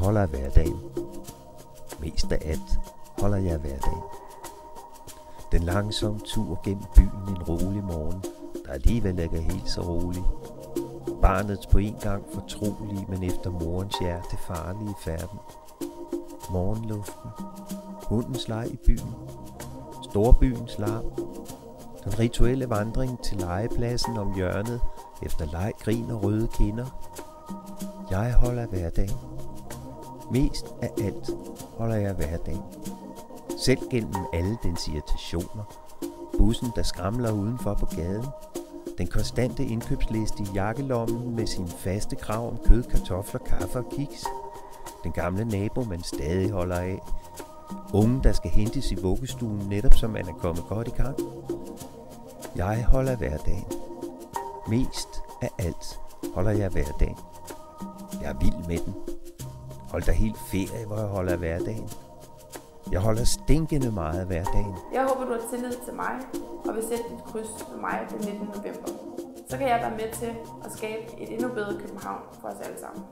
holder af hverdagen. Mest af alt holder jeg af hverdagen. Den langsomme tur gennem byen en rolig morgen, der alligevel ikke er helt så rolig. Barnets på en gang fortrolige, men efter morens hjerte farlige færden. Morgenluften, hundens leg i byen, storbyens larm, den rituelle vandring til legepladsen om hjørnet efter leg, grin og røde kinder. Jeg holder af hverdagen. Mest af alt holder jeg af hverdagen. Selv gennem alle dens irritationer. Bussen, der skramler udenfor på gaden. Den konstante indkøbsliste i jakkelommen med sine faste krav om kød, kartofler, kaffe og kiks. Den gamle nabo, man stadig holder af. Ungen, der skal hentes i vuggestuen, netop som man er kommet godt i gang. Jeg holder af hverdagen. Mest af alt holder jeg af hverdagen. Jeg er vild med den. Hold da helt ferie, hvor jeg holder af hverdagen. Jeg holder stinkende meget af hverdagen. Jeg håber, du har tillid til mig og vil sætte dit kryds med mig den 19. november. Så kan jeg være med til at skabe et endnu bedre København for os alle sammen.